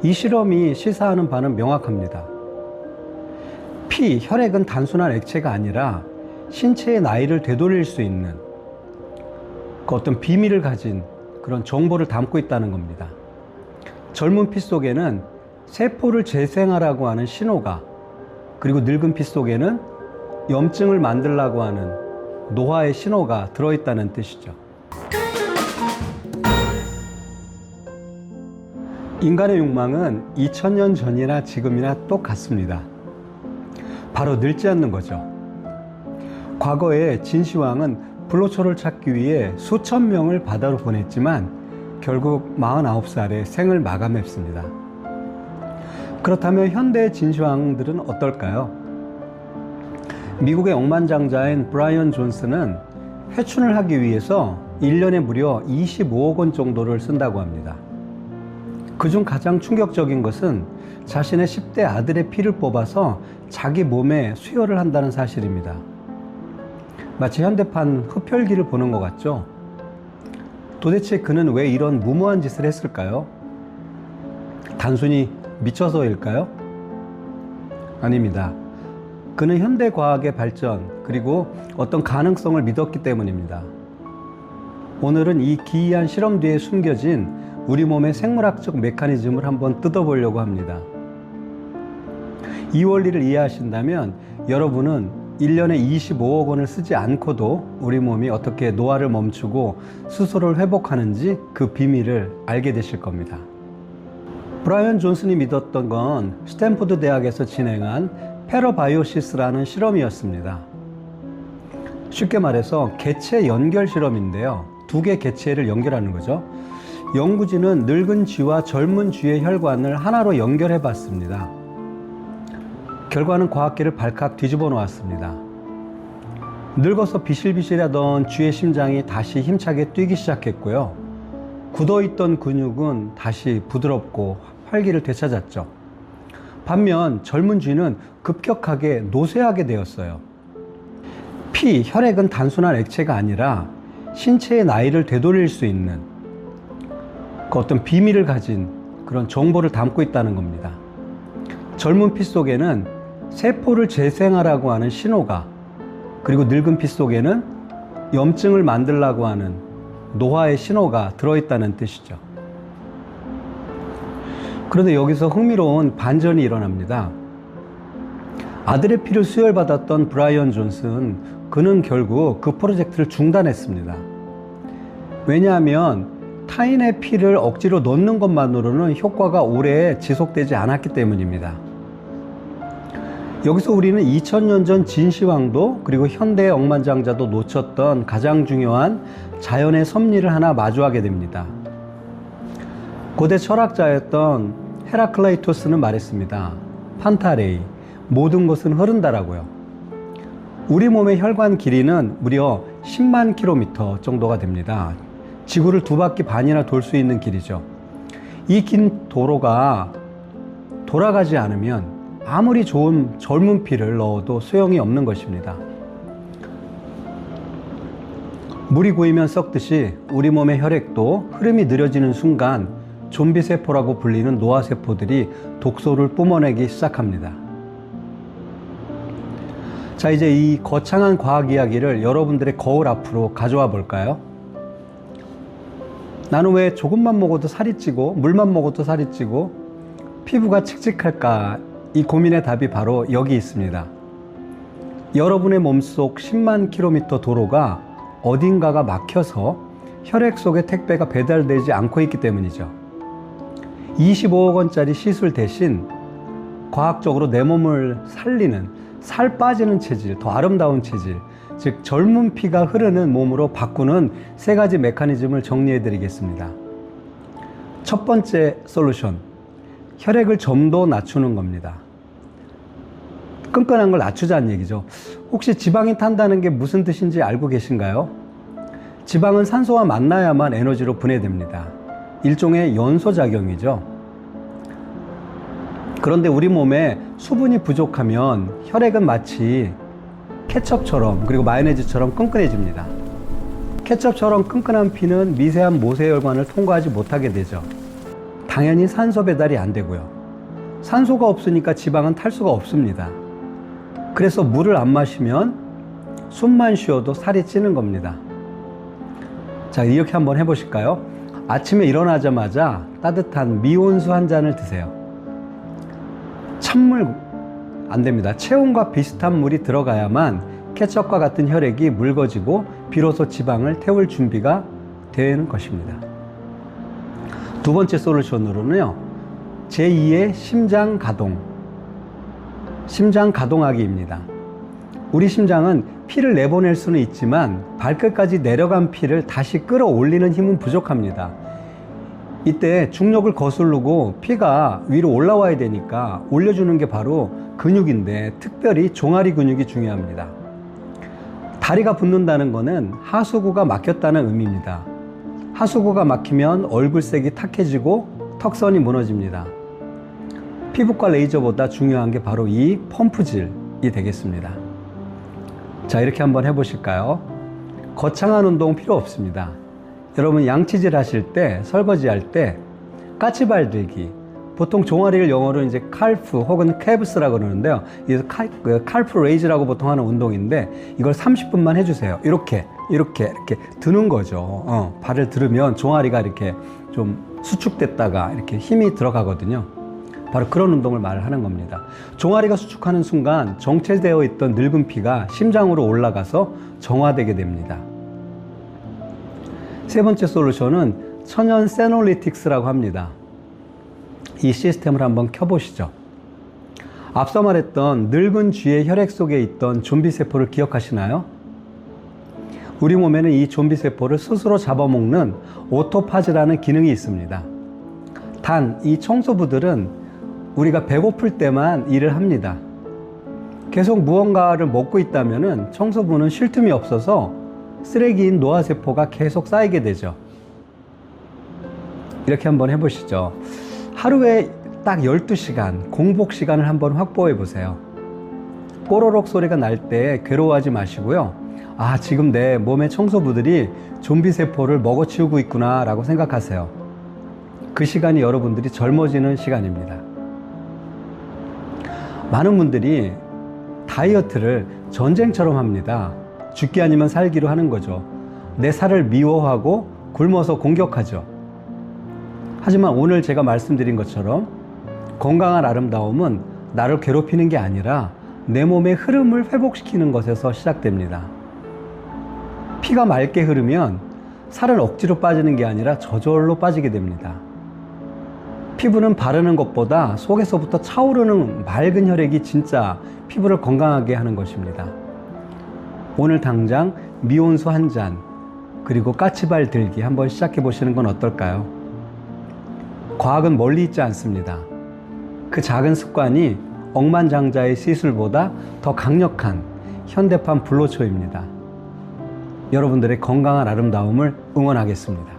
이 실험이 시사하는 바는 명확합니다. 피, 혈액은 단순한 액체가 아니라 신체의 나이를 되돌릴 수 있는 그 어떤 비밀을 가진 그런 정보를 담고 있다는 겁니다. 젊은 피 속에는 세포를 재생하라고 하는 신호가, 그리고 늙은 피 속에는 염증을 만들라고 하는 노화의 신호가 들어있다는 뜻이죠. 인간의 욕망은 2000년 전이나 지금이나 똑같습니다. 바로 늙지 않는 거죠. 과거에 진시황은 불로초를 찾기 위해 수천 명을 바다로 보냈지만 결국 49살에 생을 마감했습니다. 그렇다면 현대의 진시황들은 어떨까요? 미국의 억만장자인 브라이언 존슨은 회춘을 하기 위해서 1년에 무려 25억 원 정도를 쓴다고 합니다. 그중 가장 충격적인 것은 자신의 10대 아들의 피를 뽑아서 자기 몸에 수혈을 한다는 사실입니다. 마치 현대판 흡혈귀를 보는 것 같죠? 도대체 그는 왜 이런 무모한 짓을 했을까요? 단순히 미쳐서일까요? 아닙니다. 그는 현대 과학의 발전, 그리고 어떤 가능성을 믿었기 때문입니다. 오늘은 이 기이한 실험 뒤에 숨겨진 우리 몸의 생물학적 메커니즘을 한번 뜯어보려고 합니다. 이 원리를 이해하신다면 여러분은 1년에 25억 원을 쓰지 않고도 우리 몸이 어떻게 노화를 멈추고 스스로를 회복하는지 그 비밀을 알게 되실 겁니다. 브라이언 존슨이 믿었던 건 스탠포드 대학에서 진행한 패러바이오시스라는 실험이었습니다. 쉽게 말해서 개체 연결 실험인데요. 두 개 개체를 연결하는 거죠. 연구진은 늙은 쥐와 젊은 쥐의 혈관을 하나로 연결해 봤습니다. 결과는 과학계를 발칵 뒤집어 놓았습니다. 늙어서 비실비실하던 쥐의 심장이 다시 힘차게 뛰기 시작했고요. 굳어있던 근육은 다시 부드럽고 활기를 되찾았죠. 반면 젊은 쥐는 급격하게 노쇠하게 되었어요. 피, 혈액은 단순한 액체가 아니라 신체의 나이를 되돌릴 수 있는 그 어떤 비밀을 가진 그런 정보를 담고 있다는 겁니다. 젊은 피 속에는 세포를 재생하라고 하는 신호가, 그리고 늙은 피 속에는 염증을 만들라고 하는 노화의 신호가 들어있다는 뜻이죠. 그런데 여기서 흥미로운 반전이 일어납니다. 아들의 피를 수혈받았던 브라이언 존슨, 그는 결국 그 프로젝트를 중단했습니다. 왜냐하면 타인의 피를 억지로 넣는 것만으로는 효과가 오래 지속되지 않았기 때문입니다. 여기서 우리는 2000년 전 진시황도 그리고 현대의 억만장자도 놓쳤던 가장 중요한 자연의 섭리를 하나 마주하게 됩니다. 고대 철학자였던 헤라클레이토스는 말했습니다. 판타레이, 모든 것은 흐른다라고요. 우리 몸의 혈관 길이는 무려 10만 킬로미터 정도가 됩니다. 지구를 2바퀴 반이나 돌 수 있는 길이죠. 이 긴 도로가 돌아가지 않으면 아무리 좋은 젊은 피를 넣어도 소용이 없는 것입니다. 물이 고이면 썩듯이 우리 몸의 혈액도 흐름이 느려지는 순간 좀비 세포라고 불리는 노화 세포들이 독소를 뿜어내기 시작합니다. 자, 이제 이 거창한 과학 이야기를 여러분들의 거울 앞으로 가져와 볼까요? 나는 왜 조금만 먹어도 살이 찌고 물만 먹어도 살이 찌고 피부가 칙칙할까? 이 고민의 답이 바로 여기 있습니다. 여러분의 몸속 10만 킬로미터 도로가 어딘가가 막혀서 혈액 속에 택배가 배달되지 않고 있기 때문이죠. 25억 원짜리 시술 대신 과학적으로 내 몸을 살리는 살 빠지는 체질, 더 아름다운 체질, 즉 젊은 피가 흐르는 몸으로 바꾸는 3가지 메커니즘을 정리해 드리겠습니다. 첫 번째 솔루션, 혈액을 좀 더 낮추는 겁니다. 끈끈한 걸 낮추자는 얘기죠. 혹시 지방이 탄다는 게 무슨 뜻인지 알고 계신가요? 지방은 산소와 만나야만 에너지로 분해됩니다. 일종의 연소작용이죠. 그런데 우리 몸에 수분이 부족하면 혈액은 마치 케첩처럼, 그리고 마요네즈처럼 끈끈해집니다. 케첩처럼 끈끈한 피는 미세한 모세혈관을 통과하지 못하게 되죠. 당연히 산소 배달이 안 되고요. 산소가 없으니까 지방은 탈 수가 없습니다. 그래서 물을 안 마시면 숨만 쉬어도 살이 찌는 겁니다. 자, 이렇게 한번 해보실까요? 아침에 일어나자마자 따뜻한 미온수 한 잔을 드세요. 찬물 안 됩니다. 체온과 비슷한 물이 들어가야만 케첩과 같은 혈액이 묽어지고 비로소 지방을 태울 준비가 되는 것입니다. 두 번째 솔루션으로는요, 제2의 심장 가동하기입니다. 우리 심장은 피를 내보낼 수는 있지만 발끝까지 내려간 피를 다시 끌어올리는 힘은 부족합니다. 이때 중력을 거스르고 피가 위로 올라와야 되니까 올려주는 게 바로 근육인데, 특별히 종아리 근육이 중요합니다. 다리가 붓는다는 것은 하수구가 막혔다는 의미입니다. 하수구가 막히면 얼굴색이 탁해지고 턱선이 무너집니다. 피부과 레이저보다 중요한 게 바로 이 펌프질이 되겠습니다. 자, 이렇게 한번 해보실까요? 거창한 운동 필요 없습니다. 여러분, 양치질 하실 때, 설거지 할 때 까치발 들기, 보통 종아리를 영어로 이제 칼프 혹은 캡스라고 그러는데요. 이 칼프 레이즈라고 보통 하는 운동인데, 이걸 30분만 해주세요. 이렇게 드는 거죠. 발을 들으면 종아리가 이렇게 좀 수축됐다가 이렇게 힘이 들어가거든요. 바로 그런 운동을 말하는 겁니다. 종아리가 수축하는 순간 정체되어 있던 늙은 피가 심장으로 올라가서 정화되게 됩니다. 세 번째 솔루션은 천연 세놀리틱스라고 합니다. 이 시스템을 한번 켜보시죠. 앞서 말했던 늙은 쥐의 혈액 속에 있던 좀비세포를 기억하시나요? 우리 몸에는 이 좀비세포를 스스로 잡아먹는 오토파지라는 기능이 있습니다. 단, 이 청소부들은 우리가 배고플 때만 일을 합니다. 계속 무언가를 먹고 있다면 청소부는 쉴 틈이 없어서 쓰레기인 노화세포가 계속 쌓이게 되죠. 이렇게 한번 해보시죠. 하루에 딱 12시간 공복 시간을 한번 확보해 보세요. 꼬로록 소리가 날 때 괴로워하지 마시고요. 아, 지금 내 몸의 청소부들이 좀비세포를 먹어치우고 있구나 라고 생각하세요. 그 시간이 여러분들이 젊어지는 시간입니다. 많은 분들이 다이어트를 전쟁처럼 합니다. 죽기 아니면 살기로 하는 거죠. 내 살을 미워하고 굶어서 공격하죠. 하지만 오늘 제가 말씀드린 것처럼 건강한 아름다움은 나를 괴롭히는 게 아니라 내 몸의 흐름을 회복시키는 것에서 시작됩니다. 피가 맑게 흐르면 살은 억지로 빠지는 게 아니라 저절로 빠지게 됩니다. 피부는 바르는 것보다 속에서부터 차오르는 맑은 혈액이 진짜 피부를 건강하게 하는 것입니다. 오늘 당장 미온수 한 잔, 그리고 까치발 들기 한번 시작해 보시는 건 어떨까요? 과학은 멀리 있지 않습니다. 그 작은 습관이 억만장자의 시술보다 더 강력한 현대판 불로초입니다. 여러분들의 건강한 아름다움을 응원하겠습니다.